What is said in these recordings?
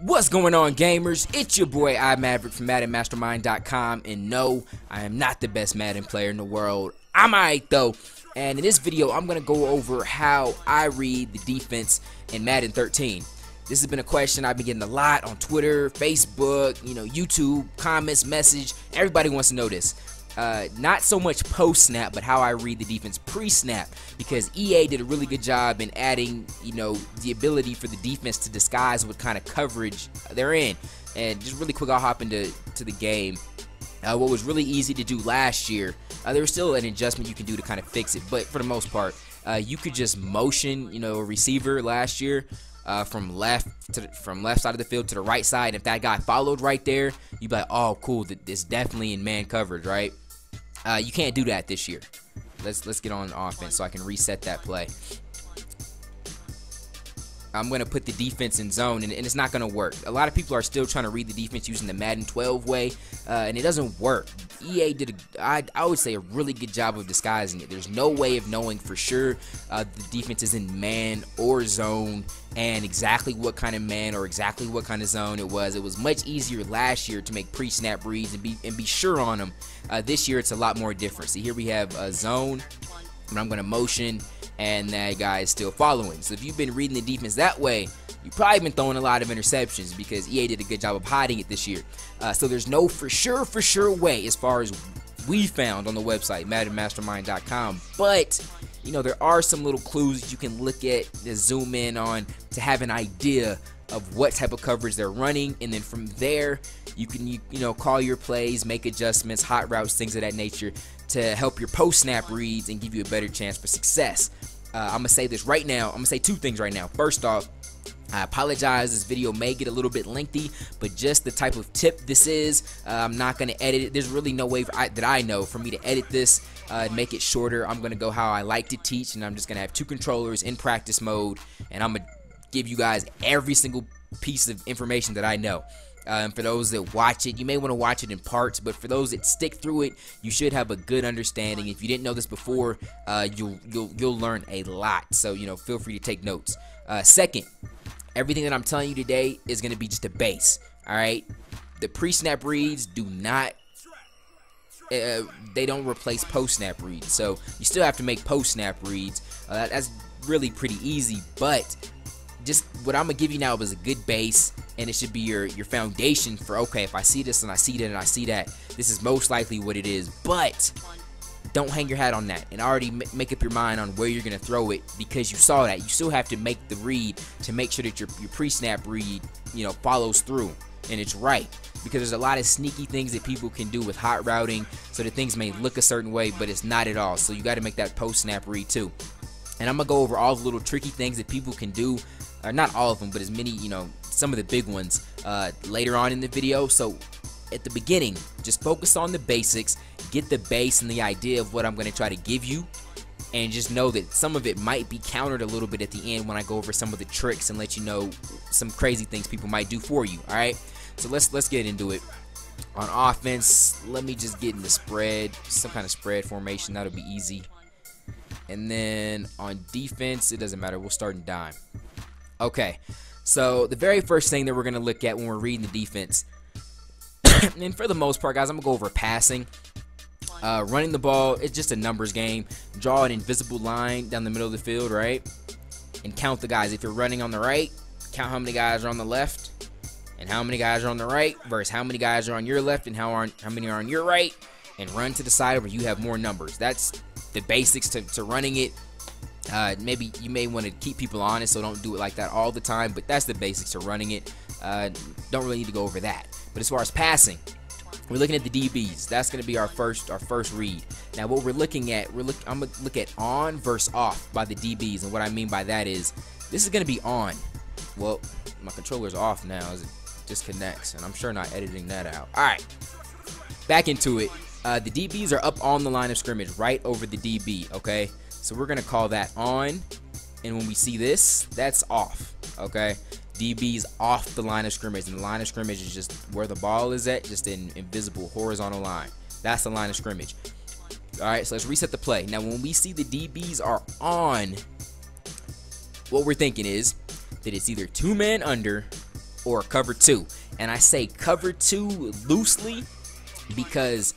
What's going on, gamers? It's your boy iMaverick from MaddenMastermind.com, and no, I am not the best Madden player in the world. I'm alright though, and in this video, I'm gonna go over how I read the defense in Madden 13. This has been a question I've been getting a lot on Twitter, Facebook, YouTube, comments, message. Everybody wants to know this. Not so much post-snap, but how I read the defense pre-snap, because EA did a really good job in adding, the ability for the defense to disguise what kind of coverage they're in. And just really quick, I'll hop into the game. What was really easy to do last year, there was still an adjustment you can do to kind of fix it, but for the most part, you could just motion, a receiver last year from left side of the field to the right side. If that guy followed right there, you'd be like, oh, cool, it's definitely in man coverage, right? You can't do that this year. Let's get on offense so I can reset that play. I'm going to put the defense in zone, and it's not going to work. A lot of people are still trying to read the defense using the Madden 12 way, and it doesn't work. EA did, I would say, a really good job of disguising it. There's no way of knowing for sure the defense is in man or zone, and exactly what kind of man or exactly what kind of zone it was. It was much easier last year to make pre-snap reads and be sure on them. This year, it's a lot more different. See, here we have a zone, and I'm going to motion, and that guy is still following. So if you've been reading the defense that way, you've probably been throwing a lot of interceptions because EA did a good job of hiding it this year. So there's no for sure way, as far as we found on the website, MaddenMastermind.com. But there are some little clues that you can look at to zoom in on to have an idea of what type of coverage they're running, and then from there you can call your plays, make adjustments, hot routes, things of that nature to help your post-snap reads and give you a better chance for success. I'm gonna say this right now. I'm gonna say two things right now. First off, I apologize, this video may get a little bit lengthy, but just the type of tip this is, I'm not going to edit it. There's really no way that I know for me to edit this and make it shorter. I'm going to go how I like to teach, and I'm just going to have two controllers in practice mode, and I'm going to give you guys every single piece of information that I know. And for those that watch it, you may want to watch it in parts, but for those that stick through it, you should have a good understanding. If you didn't know this before, you'll learn a lot. So feel free to take notes. Second, everything that I'm telling you today is going to be just a base. All right, the pre-snap reads do not. They don't replace post-snap reads, so you still have to make post-snap reads. That's really pretty easy, but just what I'm gonna give you now is a good base, and it should be your foundation for, okay, if I see this and I see that and I see that, this is most likely what it is. But don't hang your hat on that and already make up your mind on where you're gonna throw it, because you saw that. You still have to make the read to make sure that your pre-snap read follows through and it's right, because there's a lot of sneaky things that people can do with hot routing, so that things may look a certain way but it's not at all. So you got to make that post-snap read too. And I'm gonna go over all the little tricky things that people can do, or not all of them, but as many, some of the big ones later on in the video. So at the beginning, just focus on the basics, get the base and the idea of what I'm going to try to give you, and just know that some of it might be countered a little bit at the end when I go over some of the tricks and let you know some crazy things people might do for you. All right, so let's get into it. On offense, let me just get in the spread, some kind of spread formation. That'll be easy. And then on defense, it doesn't matter, we'll start in dime. Okay, so the very first thing that we're going to look at when we're reading the defense, and for the most part, guys, I'm going to go over passing. Running the ball, it's just a numbers game. Draw an invisible line down the middle of the field, right? And count the guys. If you're running on the right, count how many guys are on the left and how many guys are on the right versus how many guys are on your left and how many are on your right, and run to the side where you have more numbers. That's the basics to running it. Maybe you may want to keep people honest, so don't do it like that all the time, but that's the basics to running it. Don't really need to go over that. But as far as passing, we're looking at the DBs. That's going to be our first read. Now what we're looking at, I'm going to look at on versus off by the DBs, and what I mean by that is this is going to be on. Well, my controller's off now as it disconnects, and I'm sure not editing that out. All right, back into it. The DBs are up on the line of scrimmage, right over the DB, okay? So we're going to call that on, and when we see this, that's off, okay? DB's off the line of scrimmage, and the line of scrimmage is just where the ball is at, just an invisible horizontal line. That's the line of scrimmage. All right, so let's reset the play. Now, when we see the DBs are on, what we're thinking is that it's either two-man under or a cover 2. And I say cover 2 loosely because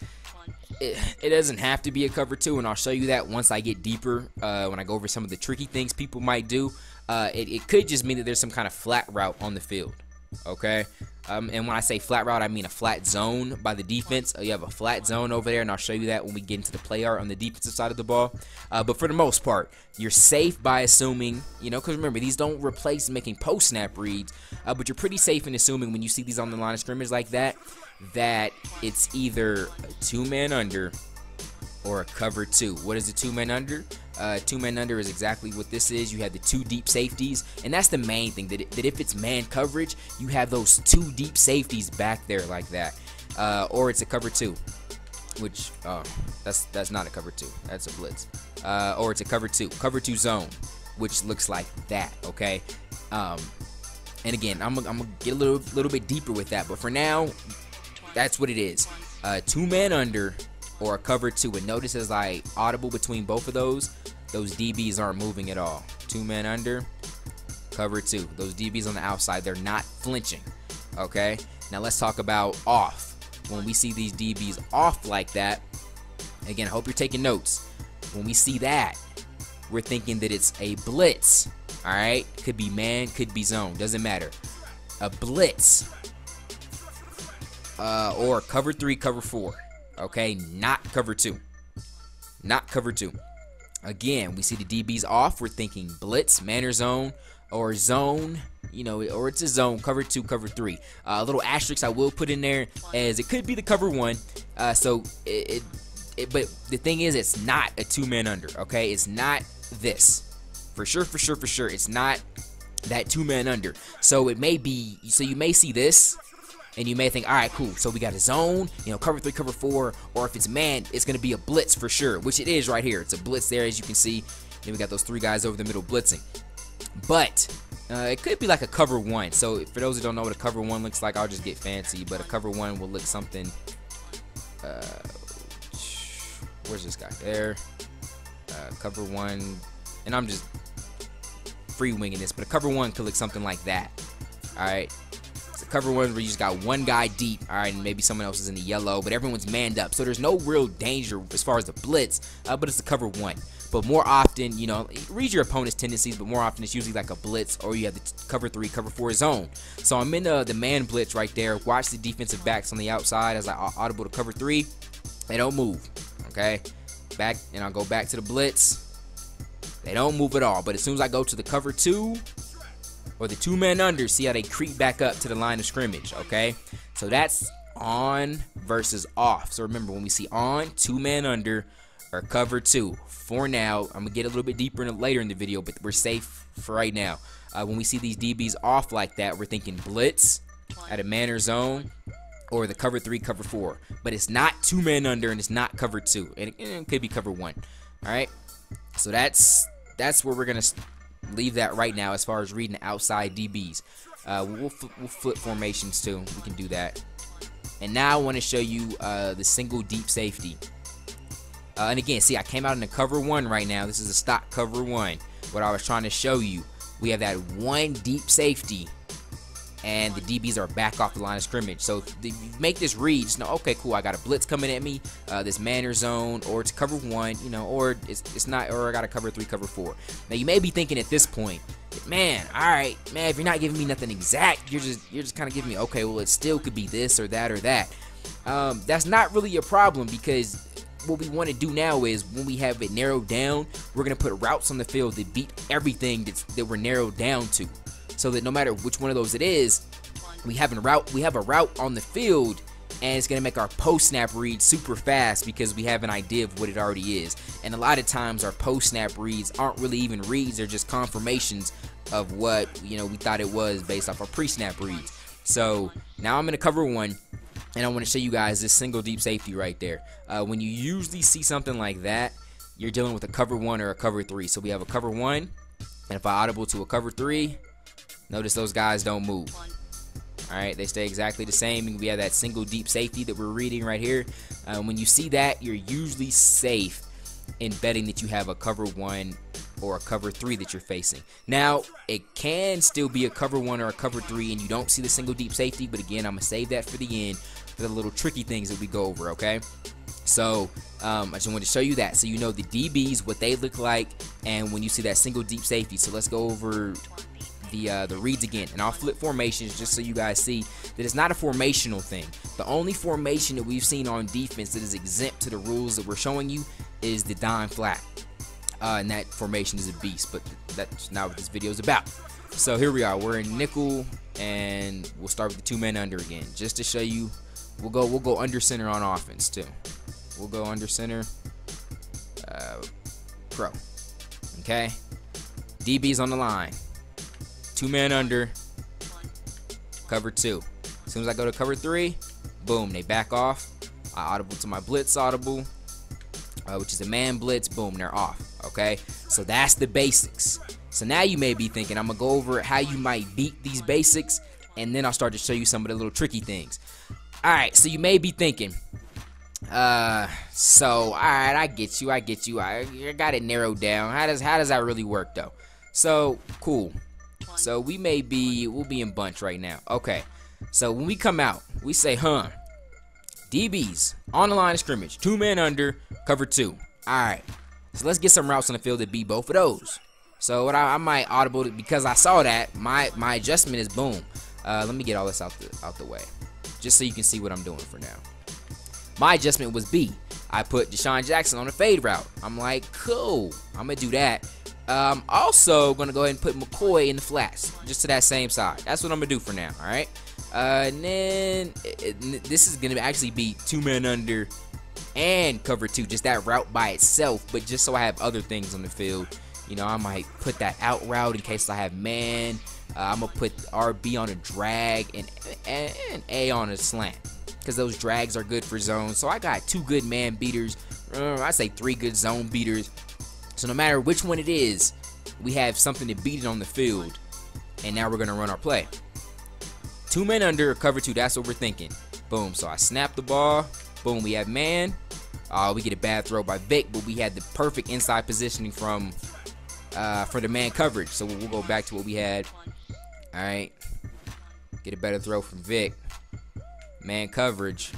it doesn't have to be a cover 2, and I'll show you that once I get deeper, when I go over some of the tricky things people might do. It could just mean that there's some kind of flat route on the field, okay? And when I say flat route, I mean a flat zone by the defense. You have a flat zone over there, and I'll show you that when we get into the play art on the defensive side of the ball. But for the most part, you're safe by assuming, because remember, these don't replace making post-snap reads, but you're pretty safe in assuming when you see these on the line of scrimmage like that, that it's either a 2-man under or a cover 2. What is a 2-man under? 2-man under is exactly what this is. You have the 2 deep safeties, and that's the main thing, that if it's man coverage, you have those 2 deep safeties back there like that. Or it's a cover 2, which that's not a cover 2, that's a blitz. Or it's a cover 2 zone, which looks like that, okay? And again, I'm gonna get a little bit deeper with that, but for now, that's what it is. 2-man under or a cover 2, and notice as I audible between both of those DBs aren't moving at all. 2-man under, cover 2. Those DBs on the outside, they're not flinching, okay? Now let's talk about off. When we see these DBs off like that, again, I hope you're taking notes. When we see that, we're thinking that it's a blitz, all right? Could be man, could be zone, doesn't matter. A blitz, or cover 3, cover 4. Okay, not cover 2. Not cover 2. Again, we see the DBs off. We're thinking blitz, man or zone, or zone, or it's a zone, cover 2, cover 3. A little asterisk I will put in there as it could be the cover 1. But the thing is, it's not a 2-man under, okay? It's not this. For sure. It's not that 2-man under. So it may be, you may see this, and you may think, all right, cool, so we got a zone, cover 3, cover 4, or if it's man, it's going to be a blitz for sure, which it is right here. It's a blitz there, as you can see. Then we got those 3 guys over the middle blitzing. But it could be like a cover 1. So for those who don't know what a cover 1 looks like, I'll just get fancy, but a cover 1 will look something, where's this guy? There. Cover 1, and I'm just free winging this, but a cover 1 could look something like that. All right. Cover 1 where you just got one guy deep, all right, and maybe someone else is in the yellow, but everyone's manned up, so there's no real danger as far as the blitz, but it's a cover 1. But more often, read your opponent's tendencies, but more often it's usually like a blitz, or you have the cover 3, cover 4 zone. So I'm in the man blitz right there. Watch the defensive backs on the outside as I audible to cover 3. They don't move, okay? Back, and I'll go back to the blitz. They don't move at all, but as soon as I go to the cover 2, or the 2-man under, see how they creep back up to the line of scrimmage, okay? So that's on versus off. So remember, when we see on, 2-man under, or cover 2. For now, I'm going to get a little bit deeper later in the video, but we're safe for right now. When we see these DBs off like that, we're thinking blitz at a man or zone, or the cover 3, cover 4. But it's not 2-man under, and it's not cover 2. And it could be cover 1, all right? So that's where we're going to leave that right now as far as reading outside DBs. We'll flip formations too. We can do that. And now I want to show you the single deep safety. And again, see, I came out in the cover 1 right now. This is a stock cover 1. What I was trying to show you, we have that 1 deep safety, and the DBs are back off the line of scrimmage. So you make this read, just know, okay, cool, I got a blitz coming at me, this man or zone, or it's cover 1, or it's not, or I got a cover 3, cover 4. Now you may be thinking at this point, man, all right, man, if you're not giving me nothing exact, you're just kind of giving me, okay, well, it still could be this or that or that. That's not really a problem, because what we want to do now is, when we have it narrowed down, we're going to put routes on the field that beat everything that we're narrowed down to. So that no matter which one of those it is, we have a route on the field, and it's going to make our post-snap read super fast because we have an idea of what it already is. And a lot of times our post-snap reads aren't really even reads, they're just confirmations of what we thought it was based off our pre-snap reads. So now I'm going to cover 1, and I want to show you guys this single deep safety right there. When you usually see something like that, you're dealing with a cover 1 or a cover 3. So we have a cover 1, and if I audible to a cover 3, notice those guys don't move. Alright, they stay exactly the same, and we have that single deep safety that we're reading right here. When you see that, you're usually safe in betting that you have a cover 1 or a cover 3 that you're facing. Now, it can still be a cover 1 or a cover 3 and you don't see the single deep safety, but again, I'm going to save that for the end for the little tricky things that we go over, okay? So, I just wanted to show you that so you know the DBs, what they look like, and when you see that single deep safety. So let's go over the reads again, and I'll flip formations just so you guys see that it's not a formational thing. The only formation that we've seen on defense that is exempt to the rules that we're showing you is the dime flat, and that formation is a beast, but that's not what this video is about. So here we are, we're in nickel, and we'll start with the 2-man under again just to show you. We'll go under center on offense too. We'll go under center, pro. Okay, DB's on the line. 2-man under, cover 2. As soon as I go to cover 3, boom, they back off. I audible to my blitz audible, which is a man blitz. Boom, they're off. Okay, so that's the basics. So now you may be thinking, I'm gonna go over how you might beat these basics, and then I'll start to show you some of the little tricky things. All right, so you may be thinking, so all right, I get you. I got it narrowed down. How does that really work though? So cool. So we'll be in bunch right now. Okay, so when we come out, we say, DBs on the line of scrimmage, 2-man under, cover 2. Alright, so let's get some routes on the field that beat both of those. So what I might audible, because I saw that, my adjustment is boom. Let me get all this out the way, just so you can see what I'm doing for now. My adjustment was B. I put Deshaun Jackson on a fade route. I'm like, cool, I'm gonna do that. Also gonna go ahead and put McCoy in the flats, just to that same side. That's what I'm gonna do for now. All right, and then this is gonna actually be 2-man under and cover 2, just that route by itself. But just so I have other things on the field, you know, I might put that out route in case I have man. I'm gonna put RB on a drag and A on a slant, because those drags are good for zone. So I got 2 good man beaters. I say 3 good zone beaters. So no matter which one it is, we have something to beat it on the field. And now we're going to run our play. 2-man under, cover 2. That's what we're thinking. Boom. So I snap the ball. Boom. We have man. We get a bad throw by Vic, but we had the perfect inside positioning for the man coverage. So we'll go back to what we had. All right. Get a better throw from Vic. Man coverage.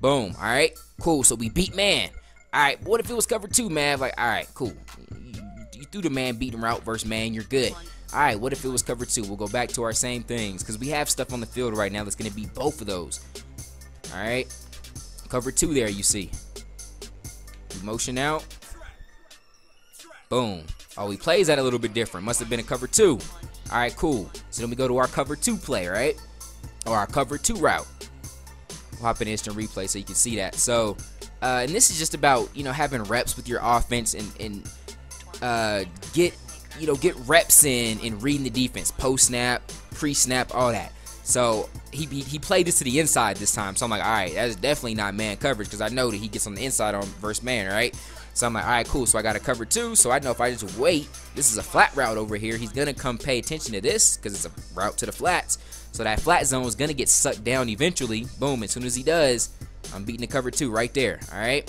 Boom. All right. Cool. So we beat man. All right, what if it was cover 2, man? Like, all right, cool. You threw the man beating route versus man, you're good. All right, what if it was cover 2? We'll go back to our same things, because we have stuff on the field right now that's going to beat both of those. All right, cover 2 there, you see. Motion out. Boom. Oh, he plays that a little bit different. Must have been a cover 2. All right, cool. So then we go to our cover 2 play, right? Or our cover 2 route. We'll hop in instant replay so you can see that. So, and this is just about, you know, having reps with your offense and get reps in reading the defense, post snap, pre snap, all that. So he played this to the inside this time. So I'm like, all right, that's definitely not man coverage, because I know that he gets on the inside on versus man, right? So I'm like, all right, cool. So I got a cover 2. So I know if I just wait, this is a flat route over here. He's gonna come pay attention to this because it's a route to the flats. So that flat zone is gonna get sucked down eventually. Boom! As soon as he does, I'm beating the cover 2 right there. All right.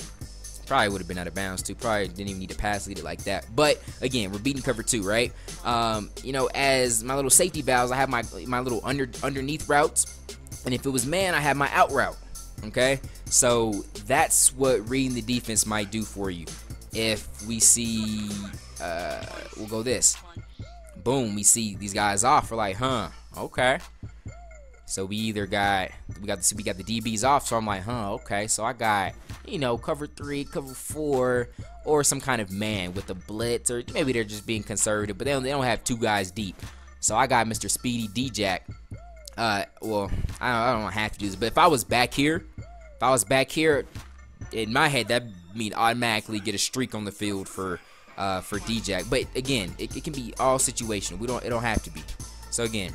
Probably would have been out of bounds too. Probably didn't even need to pass lead it like that. But again, we're beating cover 2, right? You know, as my little safety valves, I have my little underneath routes, and if it was man, I have my out route. Okay, so that's what reading the defense might do for you. If we see, we'll go this. Boom, we see these guys off. We're like, okay. So we got the DBs off, so I'm like, okay. So I got, you know, cover 3, cover 4, or some kind of man with a blitz, or maybe they're just being conservative, but they don't have 2 guys deep. So I got Mr. Speedy D-Jack. Well, I don't have to do this, but if I was back here, in my head, that mean automatically get a streak on the field for D-Jack. But again, it can be all situational. It don't have to be. So again,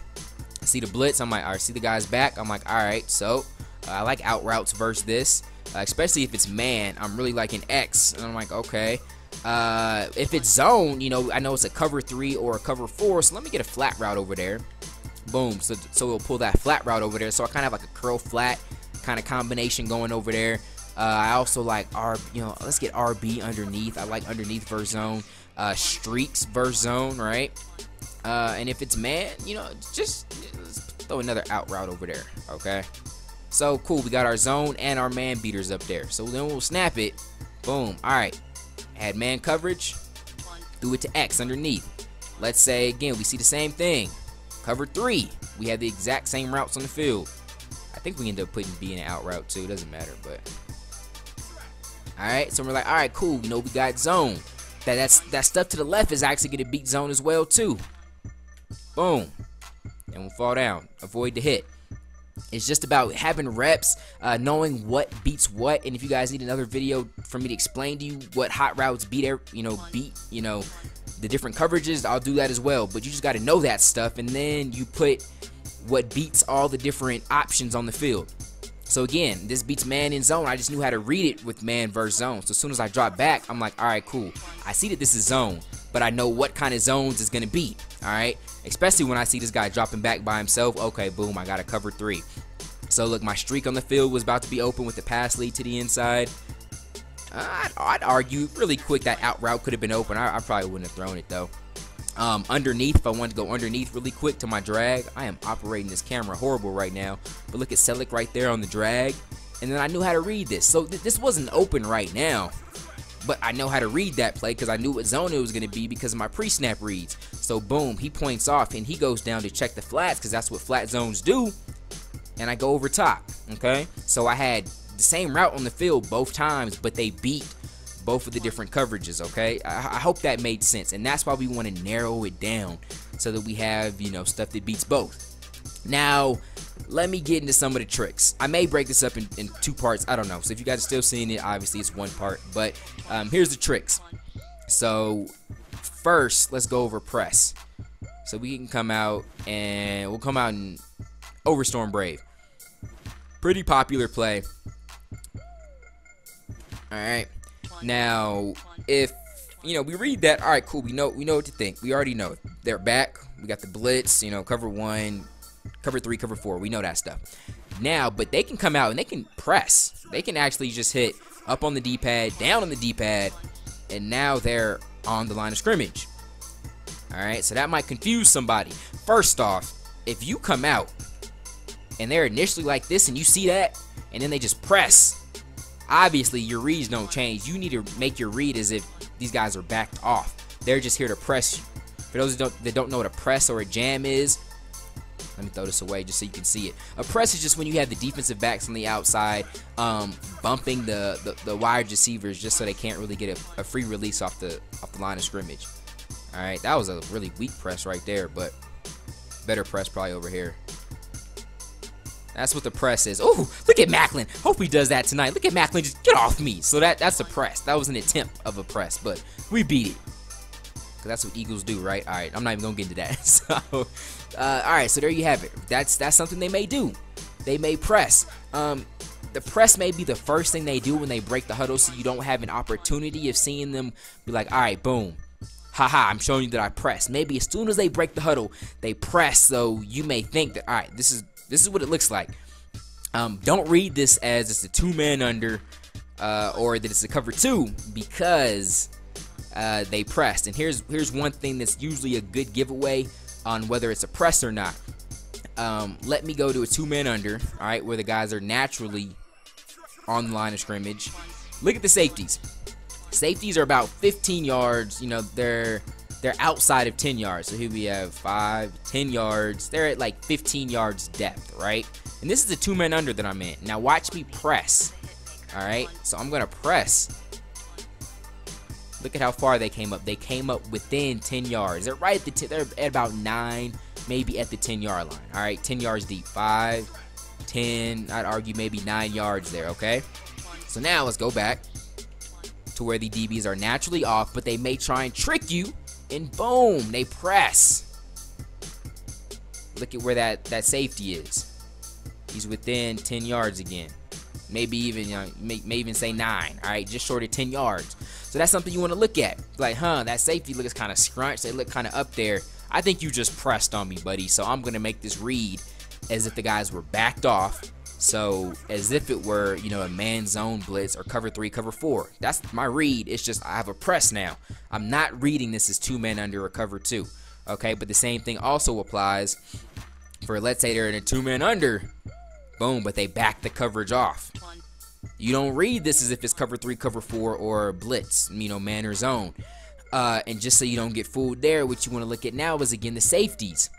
I see the blitz. I'm like, all right, see the guys back. I'm like, all right. So I like out routes versus this, especially if it's man. I'm really liking X, and I'm like, okay. If it's zone, you know, I know it's a cover 3 or a cover 4. So let me get a flat route over there. Boom. So we'll pull that flat route over there. So I kind of have like a curl flat kind of combination going over there. I also like let's get RB underneath. I like underneath versus zone. streaks versus zone, right? And if it's man, you know, just throw another out route over there, okay? So cool, we got our zone and our man beaters up there. So then we'll snap it. Boom. All right. Add man coverage. Do it to X underneath. Let's say again we see the same thing. Cover 3. We have the exact same routes on the field. I think we end up putting B in an out route too. It doesn't matter, but all right. So we're like, all right, cool. You know, we got zone. That stuff to the left is actually gonna beat zone as well too. Boom. And we'll fall down. Avoid the hit. It's just about having reps, knowing what beats what. And if you guys need another video for me to explain to you what hot routes beat the different coverages, I'll do that as well. But you just got to know that stuff, and then you put what beats all the different options on the field. So again, this beats man in zone. I just knew how to read it with man versus zone. So as soon as I drop back, I'm like, all right, cool. I see that this is zone, but I know what kind of zones is gonna beat. All right, especially when I see this guy dropping back by himself. Okay, boom, I got to cover 3. So look, my streak on the field was about to be open with the pass lead to the inside. I'd argue really quick that out route could have been open. I probably wouldn't have thrown it though. Underneath, if I wanted to go underneath really quick to my drag, I am operating this camera horrible right now. But look at Selick right there on the drag. And then I knew how to read this. So this wasn't open right now, but I know how to read that play because I knew what zone it was going to be because of my pre-snap reads. So boom, he points off and he goes down to check the flats because that's what flat zones do. And I go over top, okay? So I had the same route on the field both times, but they beat both of the different coverages, okay? I hope that made sense, and that's why we want to narrow it down so that we have, you know, stuff that beats both. Now, let me get into some of the tricks. I may break this up in 2 parts, I don't know. So if you guys are still seeing it, obviously it's 1 part, but here's the tricks. So first, let's go over press. So we can come out, and we'll come out and Overstorm Brave. Pretty popular play. Alright. Now, if you know, we read that, alright, cool, we know what to think. We already know. They're back. We got the blitz, you know, cover 1, cover 3, cover 4. We know that stuff. Now, but they can come out and they can press. They can actually just hit up on the D-pad, down on the D-pad, and now they're on the line of scrimmage. Alright, so that might confuse somebody. First off, if you come out and they're initially like this and you see that, and then they just press, obviously your reads don't change. You need to make your read as if these guys are backed off. They're just here to press you. For those that don't know what a press or a jam is, let me throw this away just so you can see it. A press is just when you have the defensive backs on the outside bumping the wide receivers just so they can't really get a free release off the line of scrimmage. Alright, that was a really weak press right there, but better press probably over here. That's what the press is. Oh, look at Macklin. Hope he does that tonight. Look at Macklin. Just get off me. So that's a press. That was an attempt of a press, but we beat it. Because that's what Eagles do, right? All right, I'm not even going to get into that. So, all right, so there you have it. That's something they may do. They may press. The press may be the first thing they do when they break the huddle, so you don't have an opportunity of seeing them be like, all right, boom. Haha, I'm showing you that I press. Maybe as soon as they break the huddle, they press, so you may think that, all right, this is what it looks like. Don't read this as it's a 2-man under or that it's a cover 2 because they pressed. And here's one thing that's usually a good giveaway on whether it's a press or not. Let me go to a 2-man under, all right, where the guys are naturally on the line of scrimmage. Look at the safeties. Safeties are about 15 yards. You know, they're outside of 10 yards. So here we have 5, 10 yards. They're at like 15 yards depth, right? And this is a 2-man under that I'm in. Now watch me press. All right, so I'm gonna press. Look at how far they came up. They came up within 10 yards. They're right at they're at about 9, maybe at the 10-yard line. All right, 10 yards deep. 5, 10. I'd argue maybe 9 yards there. Okay. So now let's go back to where the DBs are naturally off, but they may try and trick you. And boom, they press. Look at where that safety is. He's within 10 yards again. Maybe even, may even say 9. All right, just short of 10 yards. So that's something you want to look at. Like, that safety looks kind of scrunched. They look kind of up there. I think you just pressed on me, buddy. So I'm going to make this read as if the guys were backed off. So as if it were, you know, a man zone blitz or cover 3, cover 4. That's my read. It's just I have a press now. I'm not reading this as 2 men under or cover 2. Okay, but the same thing also applies for, let's say they're in a 2 men under. Boom, but they back the coverage off. You don't read this as if it's cover 3, cover 4, or blitz, you know, man or zone. And just so you don't get fooled there, what you want to look at now is, again, the safeties.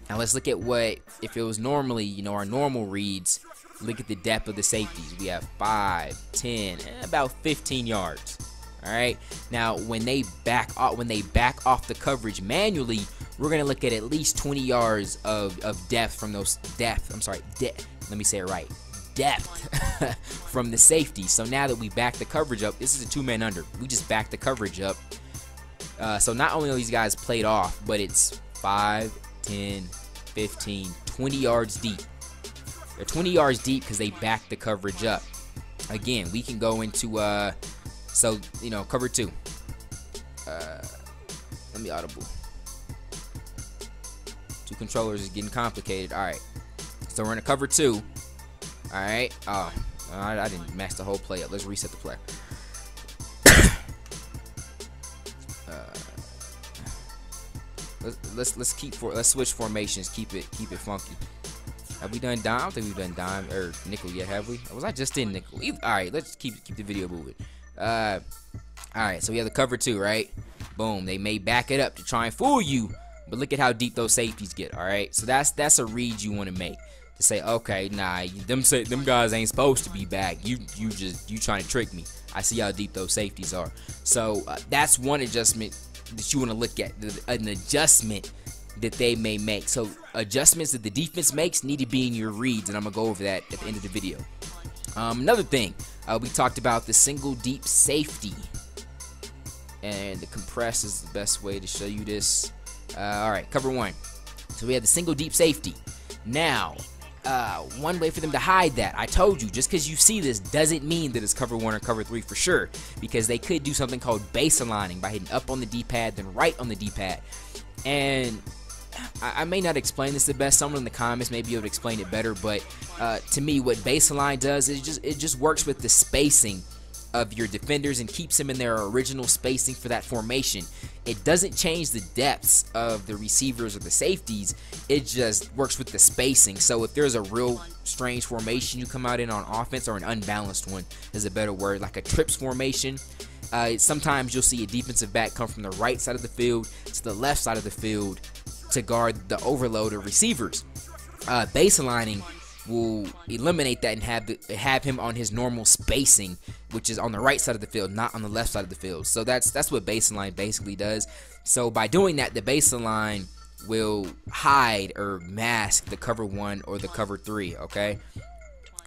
Now let's look at what, if it was normally, you know, our normal reads, look at the depth of the safeties. We have 5, 10, about 15 yards. All right. Now when they back off the coverage manually, we're gonna look at least 20 yards of depth from those depth from the safety. So now that we back the coverage up, this is a 2 man under. We just back the coverage up. So not only are these guys played off, but it's 5, 10, 15, 20 yards deep. They're 20 yards deep because they back the coverage up. Again, we can go into so, you know, cover 2. Let me audible. 2 controllers is getting complicated. All right. So we're in a cover 2. All right. Oh, I didn't mess the whole play up. Let's reset the play. Let's switch formations. Keep it funky. Have we done dime? I don't think we've done dime or nickel yet, have we? Or was I just in nickel? All right, let's keep the video moving. All right, so we have the cover 2, right? Boom. They may back it up to try and fool you, but look at how deep those safeties get. All right, so that's a read you want to make, to say, okay, nah, them guys ain't supposed to be back. You trying to trick me. I see how deep those safeties are. So that's one adjustment that you want to look at, an adjustment that they may make. So adjustments that the defense makes need to be in your reads, and I'm gonna go over that at the end of the video. Another thing, we talked about the single deep safety, and the compress is the best way to show you this. All right, cover 1. So we have the single deep safety. Now, one way for them to hide that, I told you, just because you see this doesn't mean that it's cover 1 or cover 3 for sure, because they could do something called Basin Lining by hitting up on the D-pad, then right on the D-pad. And I may not explain this the best. Someone in the comments may be able to explain it better, but to me, what Basin Line does is it just works with the spacing of your defenders and keeps them in their original spacing for that formation. It doesn't change the depths of the receivers or the safeties. It just works with the spacing. So if there's a real strange formation you come out in on offense, or an unbalanced one is a better word, like a trips formation, sometimes you'll see a defensive back come from the right side of the field to the left side of the field to guard the overload of receivers. Basin Lining will eliminate that and have him on his normal spacing, which is on the right side of the field, not on the left side of the field. So that's what Basin Line basically does. So by doing that, the Basin Line will hide or mask the cover 1 or the cover 3. Okay.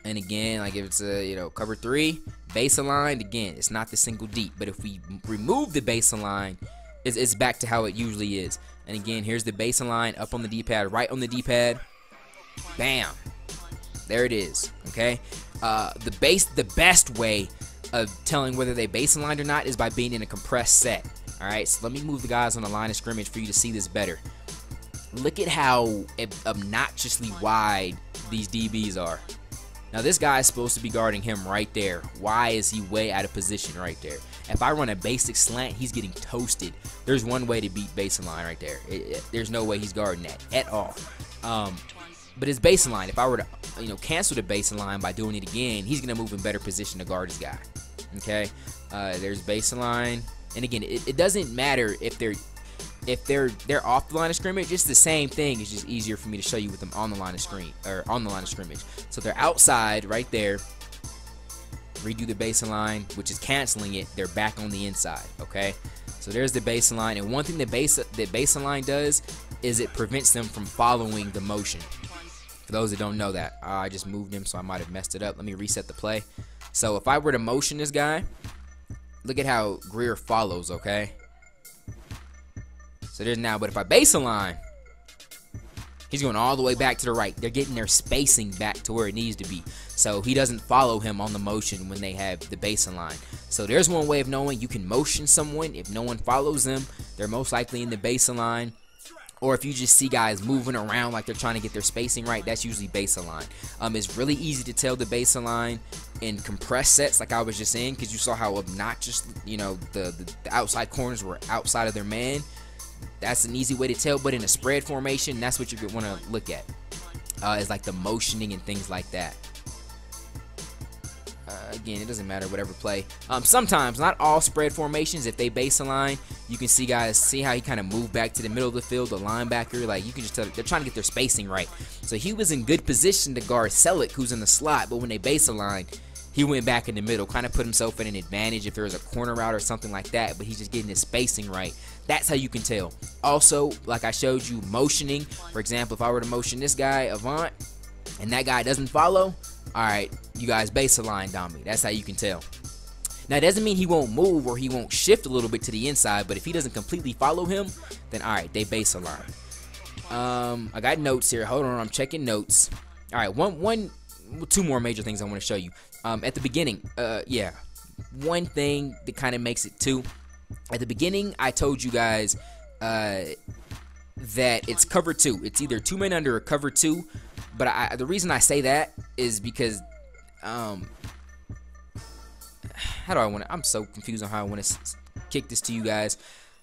And again, like if it's a cover 3, Basin Line, again, it's not the single deep. But if we remove the Basin Line, it's back to how it usually is. And again, here's the Basin Line up on the D-pad, right on the D-pad. Bam. There it is. Okay. The best way of telling whether they Basin lined or not is by being in a compressed set. All right. So let me move the guys on the line of scrimmage for you to see this better. Look at how obnoxiously wide these DBs are. Now this guy is supposed to be guarding him right there. Why is he way out of position right there? If I run a basic slant, he's getting toasted. There's one way to beat Basin Line right there. There's no way he's guarding that at all. But it's Basin Line. If I were to cancel the Basin Line by doing it again, he's gonna move in better position to guard his guy. Okay. There's Basin Line, and again, it doesn't matter if they're off the line of scrimmage. It's the same thing. It's just easier for me to show you with them on the line of scrimmage. So they're outside right there. Redo the Basin Line, which is canceling it. They're back on the inside. Okay. So there's the Basin Line, and one thing that Basin Line does is it prevents them from following the motion. For those that don't know that, I just moved him, so I might have messed it up. Let me reset the play. So if I were to motion this guy, look at how Greer follows. Okay. So there's now, but if I Basin Line, he's going all the way back to the right. They're getting their spacing back to where it needs to be. So he doesn't follow him on the motion when they have the Basin Line. So there's one way of knowing you can motion someone. If no one follows them, they're most likely in the Basin Line. or if you just see guys moving around like they're trying to get their spacing right, that's usually basin line. It's really easy to tell the basin line in compressed sets like I was just in, because you saw how obnoxious, you know, the outside corners were outside of their man. That's an easy way to tell. But in a spread formation, that's what you're going to look at, is like the motioning and things like that. Again, it doesn't matter whatever play. Sometimes, not all spread formations, if they basin line, you can see guys, see how he kind of moved back to the middle of the field, the linebacker, like you can just tell they're trying to get their spacing right. So he was in good position to guard Selleck, who's in the slot, but when they basin line, he went back in the middle, kind of put himself at an advantage if there was a corner route or something like that, but he's just getting his spacing right. That's how you can tell. Also, like I showed you, motioning. For example, if I were to motion this guy, Avant, and that guy doesn't follow, all right, you guys basin lined on me. That's how you can tell. Now, it doesn't mean he won't move or he won't shift a little bit to the inside, but if he doesn't completely follow him, then all right, they basin line. I got notes here. Hold on, I'm checking notes. All right, two more major things I want to show you. At the beginning, yeah, one thing that kind of makes it two. At the beginning, I told you guys that it's cover two. It's either 2 men under or cover two. But the reason I say that is because, how do I want to? I'm so confused on how I want to kick this to you guys.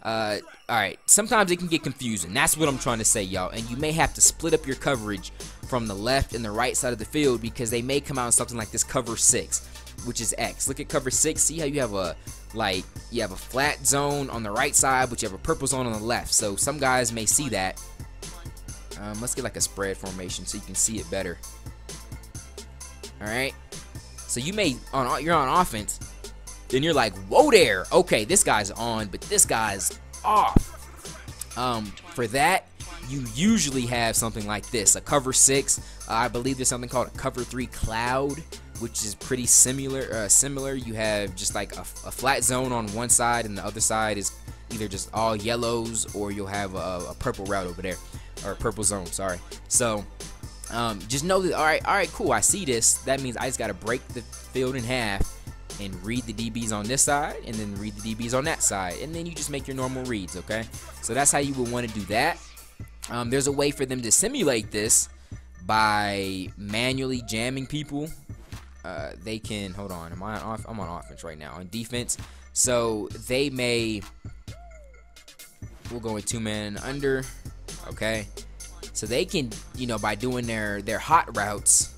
All right, sometimes it can get confusing. That's what I'm trying to say, y'all. And you may have to split up your coverage from the left and the right side of the field, because they may come out in something like this cover 6, which is X. Look at cover 6. See how you have a flat zone on the right side, but you have a purple zone on the left. So some guys may see that. Let's get like a spread formation so you can see it better. All right. So you're on offense, then you're like, whoa there. Okay, this guy's on, but this guy's off. For that, you usually have something like this, a cover 6. I believe there's something called a cover 3 cloud, which is pretty similar. You have just like a flat zone on one side, and the other side is either just all yellows, or you'll have a purple route over there, or a purple zone, sorry. So just know that, all right, cool, I see this. That means I just got to break the field in half and read the DBs on this side, and then read the DBs on that side, and then you just make your normal reads, okay? So that's how you would want to do that. There's a way for them to simulate this by manually jamming people. They can, hold on, I'm on offense right now. On defense, so they may, we'll go with 2 men under, okay? So they can, you know, by doing their hot routes,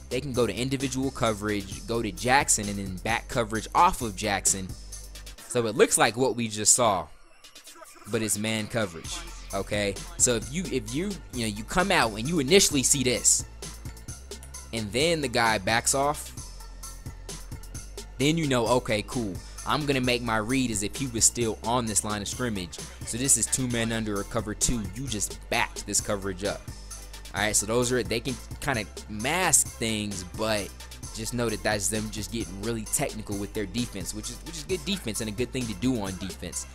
they can go to individual coverage, go to Jackson, and then back coverage off of Jackson. So it looks like what we just saw, but it's man coverage, okay? So if you come out and you initially see this, and then the guy backs off, then you know, okay, cool, I'm gonna make my read as if he was still on this line of scrimmage. So this is 2 men under or cover 2. You just backed this coverage up. Alright, so those are, they can kind of mask things, but just know that that's them just getting really technical with their defense, which is good defense and a good thing to do on defense.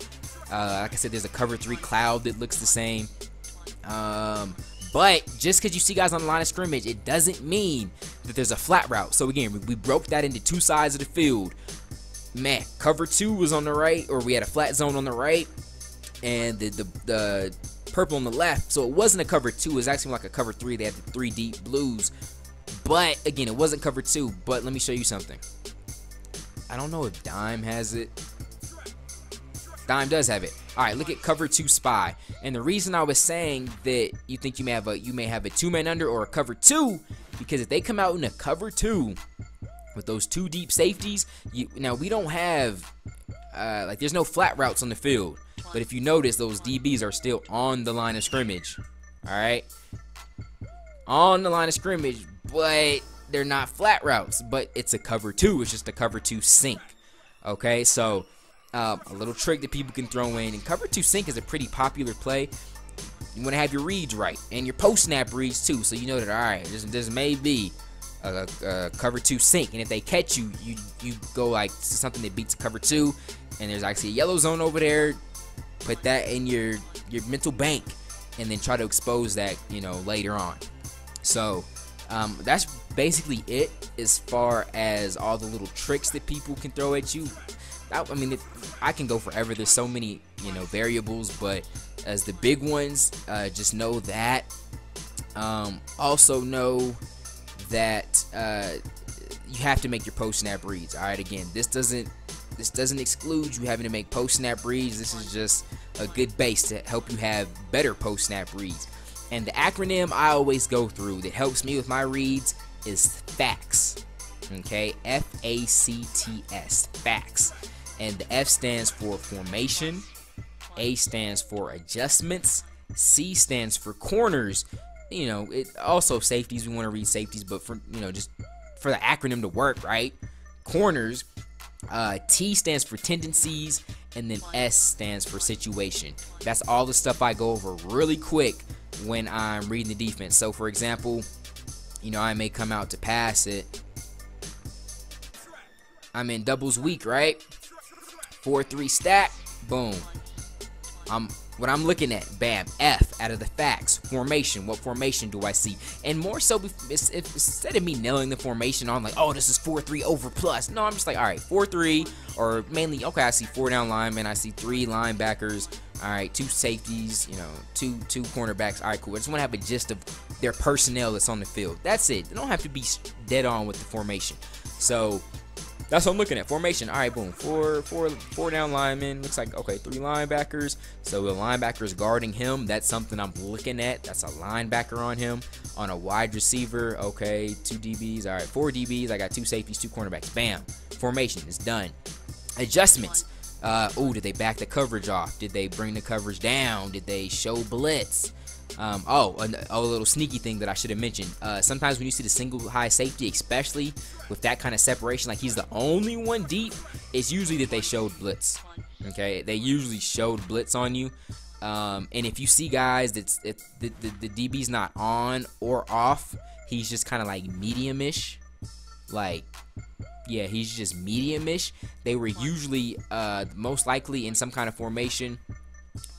Like I said, there's a cover 3 cloud that looks the same. But just because you see guys on the line of scrimmage, it doesn't mean that there's a flat route. So again, we broke that into 2 sides of the field. Man, cover 2 was on the right, or we had a flat zone on the right, and the purple on the left. So it wasn't a cover 2. It was actually like a cover 3. They had the 3 deep blues. But again, it wasn't cover 2. But let me show you something. I don't know if Dime has it. Dime does have it. All right, look at cover 2 spy. And the reason I was saying that you think you may have a 2 man under or a cover 2, because if they come out in a cover 2 with those 2 deep safeties, now we don't have like, there's no flat routes on the field. But if you notice, those DBs are still on the line of scrimmage. All right, on the line of scrimmage, but they're not flat routes. But it's a cover 2. It's just a cover 2 sink. Okay, so a little trick that people can throw in, and cover 2 sink is a pretty popular play. You want to have your reads right and your post snap reads too, so you know that, all right, this may be a cover 2 sink, and if they catch you, you go like to something that beats cover 2, and there's actually a yellow zone over there. Put that in your mental bank, and then try to expose that, you know, later on. So that's basically it as far as all the little tricks that people can throw at you. I mean, I can go forever. There's so many, variables, but as the big ones, just know that. Also know that you have to make your post snap reads. All right, again, this doesn't exclude you having to make post snap reads. This is just a good base to help you have better post snap reads. And the acronym I always go through that helps me with my reads is F.A.C.T.S. Okay, F.A.C.T.S. F.A.C.T.S. And the F stands for formation, A stands for adjustments, C stands for corners. It also safeties. We want to read safeties, but for just for the acronym to work, right? Corners. T stands for tendencies, and then S stands for situation. That's all the stuff I go over really quick when I'm reading the defense. So for example, I may come out to pass it. I'm in doubles weak, right? 4-3 stack, boom. What I'm looking at, bam, F out of the facts, formation. What formation do I see? And more so, instead of me nailing the formation on like, oh, this is 4-3 over plus. No, I'm just like, all right, 4-3, or mainly, okay, I see 4 down linemen, I see 3 linebackers, all right, 2 safeties, two cornerbacks. All right, cool. I just want to have a gist of their personnel that's on the field. That's it. They don't have to be dead on with the formation. So that's what I'm looking at. Formation. All right, boom. Four down linemen. Looks like, okay, 3 linebackers. So the linebacker's guarding him. That's something I'm looking at. That's a linebacker on him. On a wide receiver, okay, 2 DBs. All right, 4 DBs. I got 2 safeties, 2 cornerbacks. Bam. Formation is done. Adjustments. Did they back the coverage off? Did they bring the coverage down? Did they show blitz? A little sneaky thing that I should have mentioned. Sometimes when you see the single high safety, especially with that kind of separation, like he's the only one deep, it's usually that they showed blitz. Okay, they usually showed blitz on you. And if you see guys that's the DB's not on or off, he's just kind of like medium-ish. Like, yeah, he's just medium-ish. They were usually most likely in some kind of formation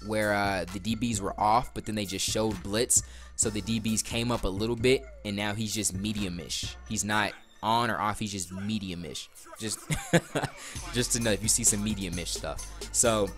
where the DBs were off, but then they just showed blitz, so the DBs came up a little bit, and now he's just medium-ish. He's not on or off, he's just medium-ish. Just to know if you see some medium-ish stuff. So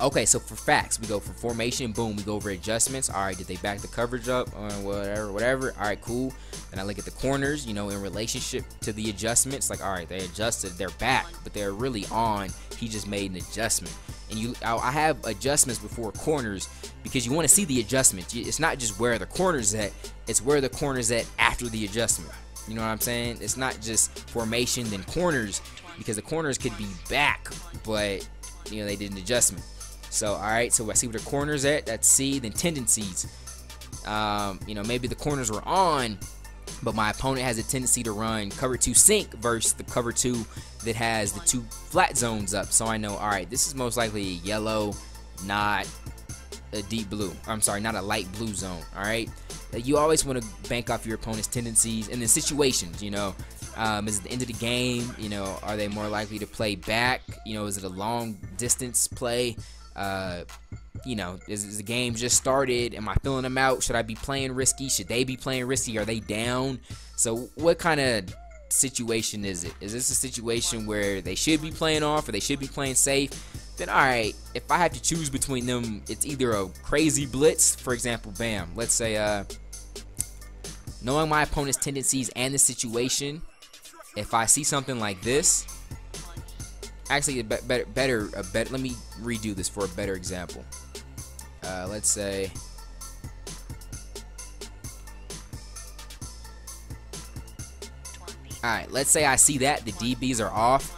okay, so for facts, we go for formation, boom, we go over adjustments. All right, did they back the coverage up? Whatever. All right, cool. Then I look at the corners, in relationship to the adjustments. Like, all right, they adjusted, they're back, but they're really on. He just made an adjustment. And I have adjustments before corners because you want to see the adjustment. It's not just where the corner's at, it's where the corner's at after the adjustment. You know what I'm saying? It's not just formation then corners, because the corners could be back, but they did an adjustment. So all right, so I see where the corner's at. That's C. Then tendencies. Maybe the corners were on, but my opponent has a tendency to run cover 2 sink versus the cover 2 that has the 2 flat zones up. So I know, all right, this is most likely a yellow, not a deep blue. I'm sorry, not a light blue zone. All right, you always want to bank off your opponent's tendencies and then situations. Is it the end of the game? Are they more likely to play back? Is it a long distance play? Is the game just started? Am I filling them out? Should I be playing risky? Should they be playing risky? Are they down? So what kind of situation is it? Is this a situation where they should be playing off or they should be playing safe? Then all right, if I have to choose between them, it's either a crazy blitz, for example, bam, let's say knowing my opponent's tendencies and the situation, if I see something like this, actually better, let me redo this for a better example. Let's say alright, let's say I see that the DBs are off.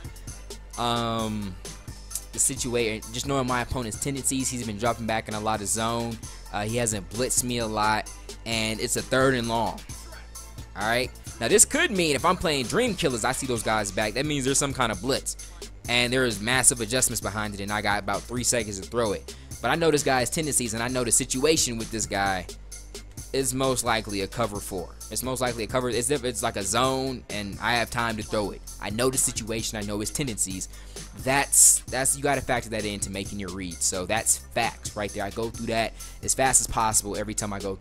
The situation, just knowing my opponent's tendencies, he's been dropping back in a lot of zone. He hasn't blitzed me a lot, and it's a 3rd and long. Alright, now this could mean if I'm playing Dream Killers, I see those guys back. That means there's some kind of blitz, and there is massive adjustments behind it, and I got about 3 seconds to throw it. But I know this guy's tendencies, and I know the situation with this guy is most likely a cover 4. It's most likely a cover. It's if it's like a zone, and I have time to throw it. I know the situation. I know his tendencies. That's you got to factor that into making your read. So that's facts right there. I go through that as fast as possible every time I go.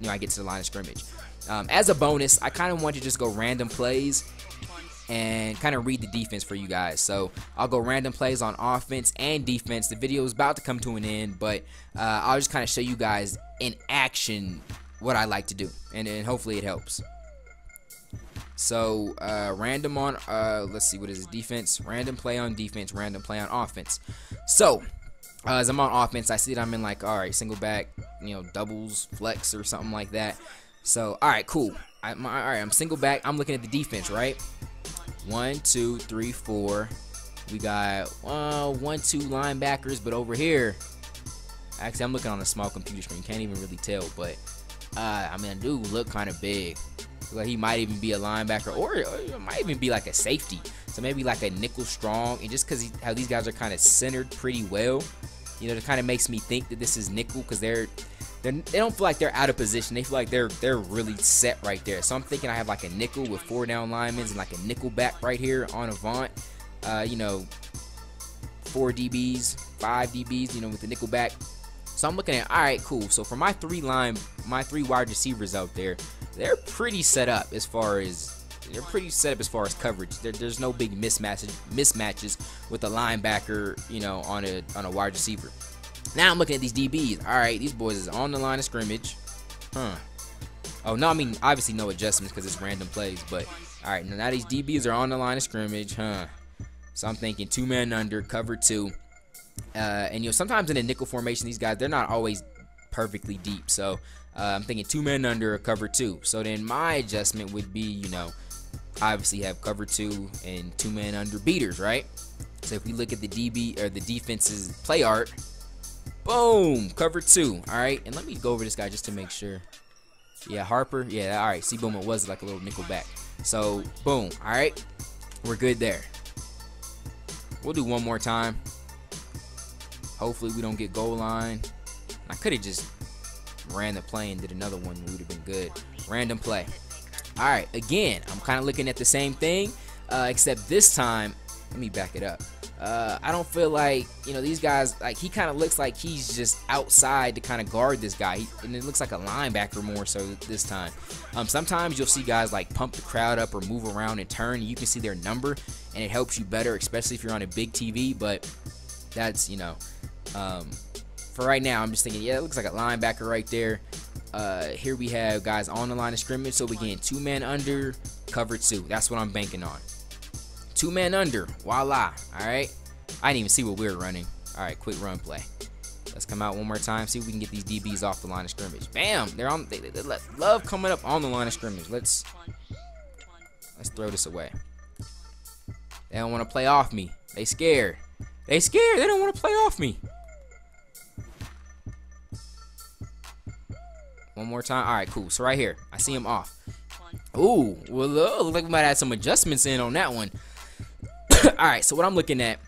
I get to the line of scrimmage. As a bonus, I kind of want to just go random plays. and kind of read the defense for you guys. So I'll go random plays on offense and defense. The video is about to come to an end, but I'll just kind of show you guys in action what I like to do, and hopefully it helps. So random on let's see, what is it? Defense, random play on defense, random play on offense. So as I'm on offense, I see that I'm in like, all right, single back, you know, doubles, flex or something like that. So all right, cool. All right, I'm single back. I'm looking at the defense, right? 1, 2, 3, 4. We got 1, 2 linebackers, but over here, actually, I'm looking on a small computer screen. Can't even really tell, but I mean, dude look kind of big. Like he might even be a linebacker, or it might even be like a safety. So maybe like a nickel strong. And just because how these guys are kind of centered pretty well, you know, it kind of makes me think that this is nickel, because they don't feel like they're out of position. They feel like they're really set right there. So I'm thinking I have like a nickel with 4 down linemen and like a nickel back right here on avant. You know, 4 DBs, 5 DBs, you know, with the nickel back. So I'm looking at, all right, cool. So for my 3 wide receivers out there, they're pretty set up as far as coverage. There's no big mismatches with a linebacker, you know, on a wide receiver. Now I'm looking at these DBs. All right, these boys is on the line of scrimmage. Oh, no, I mean, obviously no adjustments because it's random plays. But, all right, now these DBs are on the line of scrimmage. So I'm thinking 2-man under, cover 2. And, you know, sometimes in a nickel formation, these guys, they're not always perfectly deep. So I'm thinking 2-man under, cover 2. So then my adjustment would be, you know, obviously have cover 2 and 2-man under beaters, right? So if we look at the DB or the defense's play art, boom, cover 2. All right, and let me go over this guy just to make sure. Yeah, Harper. Yeah, all right. See, boom, it was like a little nickel back. So boom. All right, we're good there. We'll do one more time. Hopefully we don't get goal line. I could have just ran the play and did another one. We would have been good. Random play. All right, again, I'm kind of looking at the same thing, except this time, let me back it up. I don't feel like, you know, these guys, like, he kind of looks like he's just outside to kind of guard this guy, and it looks like a linebacker more so this time. Sometimes you'll see guys like pump the crowd up or move around and turn, and you can see their number, and it helps you better, especially if you're on a big TV. But that's, you know, for right now, I'm just thinking, yeah, it looks like a linebacker right there. Here we have guys on the line of scrimmage, so we get 2-man under, cover 2. That's what I'm banking on. 2-man under, voila. All right, I didn't even see what we were running. All right, quick run play. Let's come out one more time, see if we can get these DBs off the line of scrimmage. Bam, they're on. They love coming up on the line of scrimmage. Let's throw this away. They don't want to play off me. They scared. They scared. They don't want to play off me. One more time. All right, cool. So right here, I see him off. Ooh, well, look like we might have some adjustments in on that one. All right, so what I'm looking at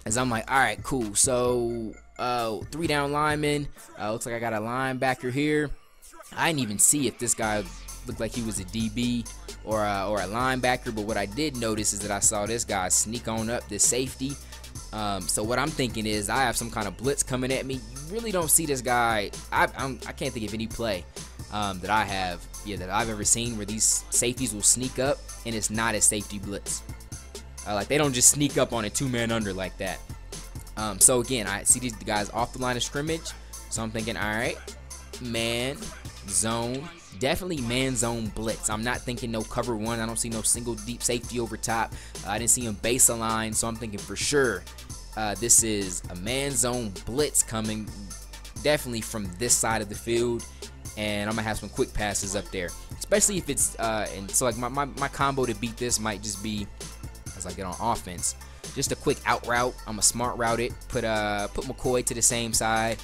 is I'm like, all right, cool. So 3 down linemen. Looks like I got a linebacker here. I didn't even see if this guy looked like he was a DB or a linebacker, but what I did notice is that I saw this guy sneak on up this safety. So what I'm thinking is I have some kind of blitz coming at me. You really don't see this guy. I can't think of any play that I have, that I've ever seen where these safeties will sneak up and it's not a safety blitz. Like, they don't just sneak up on a 2-man under like that. So again, I see these guys off the line of scrimmage. So I'm thinking, all right, man, zone, definitely man zone blitz. I'm not thinking no cover 1. I don't see no single deep safety over top. I didn't see him base align, so I'm thinking for sure this is a man zone blitz coming, definitely from this side of the field. And I'm gonna have some quick passes up there, especially if it's and so like my combo to beat this might just be, as I get on offense, just a quick out route. I'm a smart route it, put McCoy to the same side.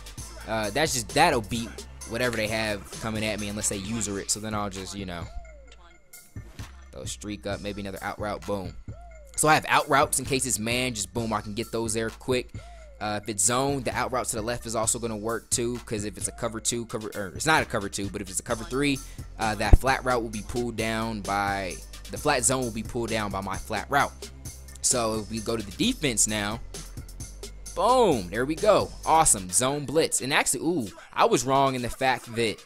That'll beat whatever they have coming at me unless they user it. So then I'll just, throw a streak up, maybe another out route, boom. So I have out routes in case it's man, just boom, I can get those there quick. If it's zone, the out route to the left is also going to work too, because if it's a cover 2, or it's not a cover 2, but if it's a cover 3, that flat route will be pulled down by, the flat zone will be pulled down by my flat route. So if we go to the defense now, boom, there we go. Awesome, zone blitz. And actually, I was wrong in the fact that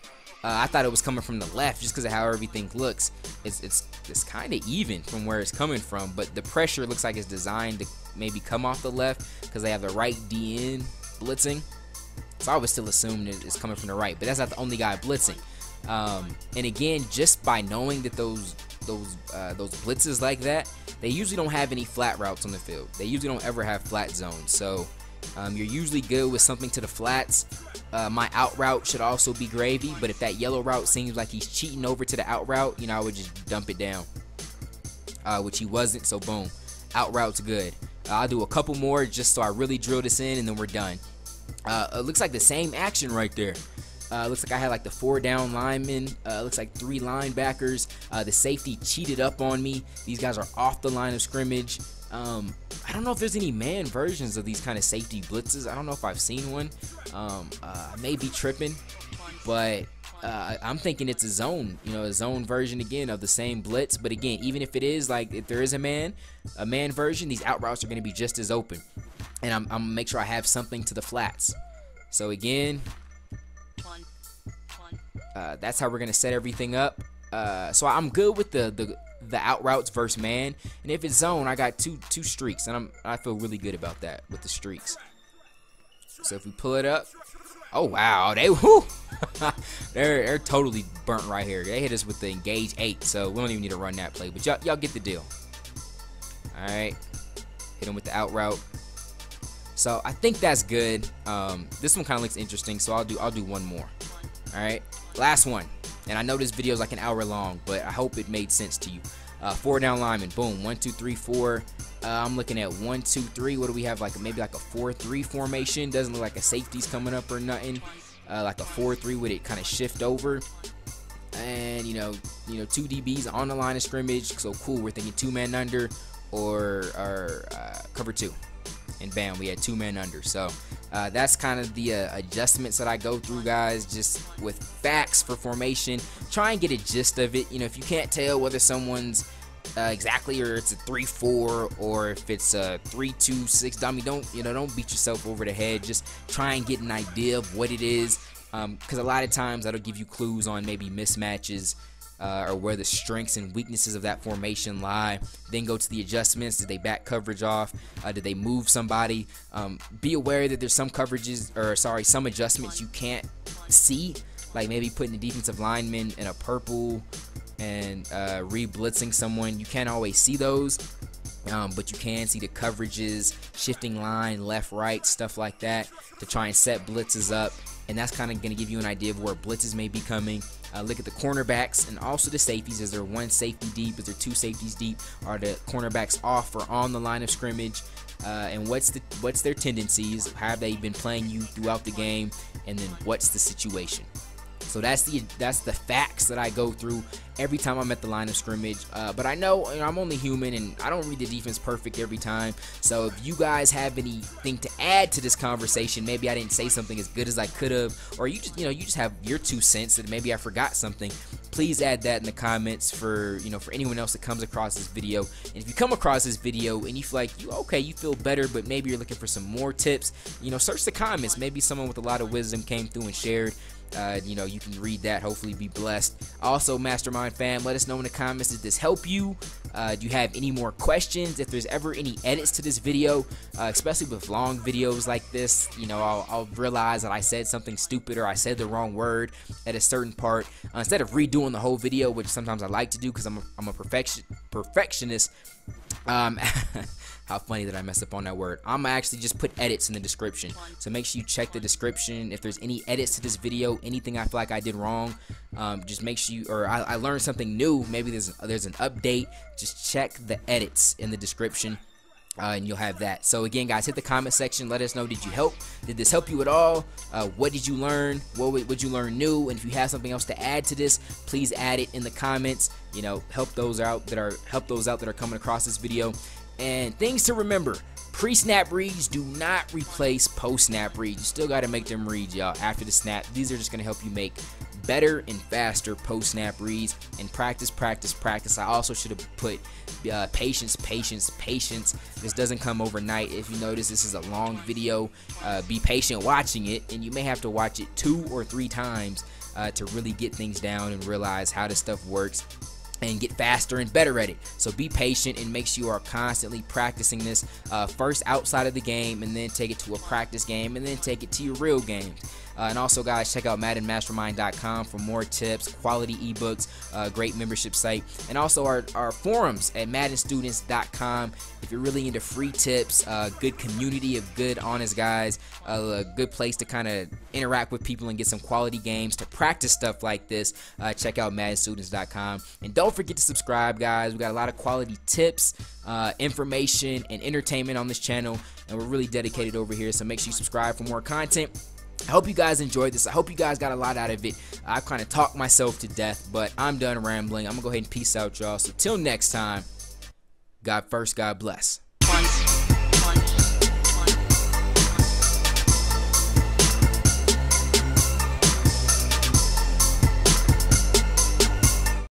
I thought it was coming from the left just because of how everything looks. It's it's kind of even from where it's coming from, but the pressure looks like it's designed to maybe come off the left because they have the right DN blitzing. So I would still assume that it's coming from the right, but that's not the only guy blitzing. And again, just by knowing that those blitzes like that, they usually don't have any flat routes on the field. They usually don't ever have flat zones. So you're usually good with something to the flats. My out route should also be gravy, but if that yellow route seems like he's cheating over to the out route, you know, I would just dump it down, which he wasn't. So boom, out route's good. I'll do a couple more just so I really drill this in, and then we're done. It looks like the same action right there. Looks like I had like the 4 down linemen. Looks like 3 linebackers. The safety cheated up on me. These guys are off the line of scrimmage. I don't know if there's any man versions of these kind of safety blitzes. I don't know if I've seen one. I may be tripping, but I'm thinking it's a zone, you know, a zone version again of the same blitz. But again, even if it is, like, if there is a man version, these out routes are going to be just as open. And I'm gonna make sure I have something to the flats. So again, that's how we're gonna set everything up. So I'm good with the out routes versus man, and if it's zone, I got two streaks, and I feel really good about that with the streaks. So if we pull it up, oh wow, they're totally burnt right here. They hit us with the engage 8, so we don't even need to run that play, but y'all get the deal. All right, hit them with the out route. So I think that's good. This one kind of looks interesting, so I'll do one more. All right, last one. And I know this video is like an hour long, but I hope it made sense to you. 4 down linemen, boom, 1, 2, 3, 4. I'm looking at 1, 2, 3. What do we have? Like maybe like a 4-3 formation. Doesn't look like a safety's coming up or nothing. Like a 4-3 with it kind of shift over. And you know, 2 DBs on the line of scrimmage. So cool. We're thinking 2-man under or cover 2. And bam, we had 2-man under. So that's kind of the adjustments that I go through, guys, just with F.A.C.T.S for formation. Try and get a gist of it. You know, if you can't tell whether someone's exactly, or it's a 3-4, or if it's a 3-2-6 dummy, don't beat yourself over the head. Just try and get an idea of what it is, because a lot of times that'll give you clues on maybe mismatches. Or where the strengths and weaknesses of that formation lie. Then go to the adjustments. Did they back coverage off? Did they move somebody? Be aware that there's some coverages, or sorry, some adjustments you can't see, like maybe putting the defensive lineman in a purple and re-blitzing someone. You can't always see those, but you can see the coverages, shifting line, left, right, stuff like that, to try and set blitzes up. And that's kind of going to give you an idea of where blitzes may be coming. Look at the cornerbacks and also the safeties. Is there 1 safety deep? Is there 2 safeties deep? Are the cornerbacks off or on the line of scrimmage? And what's their tendencies? How have they been playing you throughout the game? And then what's the situation? So that's the F.A.C.T.S that I go through every time I'm at the line of scrimmage. But I know, I'm only human, and I don't read the defense perfect every time. So if you guys have anything to add to this conversation, maybe I didn't say something as good as I could have, or you just have your 2 cents that maybe I forgot something, please add that in the comments for anyone else that comes across this video. And if you come across this video and you feel like you feel better, but maybe you're looking for some more tips, search the comments. Maybe someone with a lot of wisdom came through and shared. You can read that, hopefully be blessed. Also, Mastermind fam, let us know in the comments, did this help you? Do you have any more questions? If there's ever any edits to this video, especially with long videos like this, I'll realize that I said something stupid or I said the wrong word at a certain part. Instead of redoing the whole video, which sometimes I like to do because I'm a perfectionist. How funny that I messed up on that word. I'm gonna actually just put edits in the description, so make sure you check the description. If there's any edits to this video, anything I feel like I did wrong, just make sure or I learned something new, maybe there's an update, just check the edits in the description, and you'll have that. So again, guys, hit the comment section, let us know, did this help you at all? What did you learn? What would you learn new? And if you have something else to add to this, please add it in the comments. Help those out that are coming across this video. And things to remember: pre-snap reads do not replace post-snap reads. You still got to make them reads, y'all, after the snap. These are just going to help you make better and faster post-snap reads. And practice, practice, practice. I also should have put patience, patience, patience. This doesn't come overnight. If you notice, this is a long video. Be patient watching it, and you may have to watch it 2 or 3 times to really get things down and realize how this stuff works. and get faster and better at it. So be patient and make sure you are constantly practicing this first outside of the game, and then take it to a practice game, and then take it to your real games. And also, guys, check out MaddenMastermind.com for more tips, quality ebooks, great membership site, and also our forums at MaddenStudents.com. If you're really into free tips, good community of good, honest guys, a good place to kind of interact with people and get some quality games to practice stuff like this, check out MaddenStudents.com. And don't forget to subscribe, guys. We got a lot of quality tips, information, and entertainment on this channel, and we're really dedicated over here. So make sure you subscribe for more content. I hope you guys enjoyed this. I hope you guys got a lot out of it. I kind of talked myself to death, but I'm done rambling. I'm going to go ahead and peace out, y'all. So till next time, God first, God bless.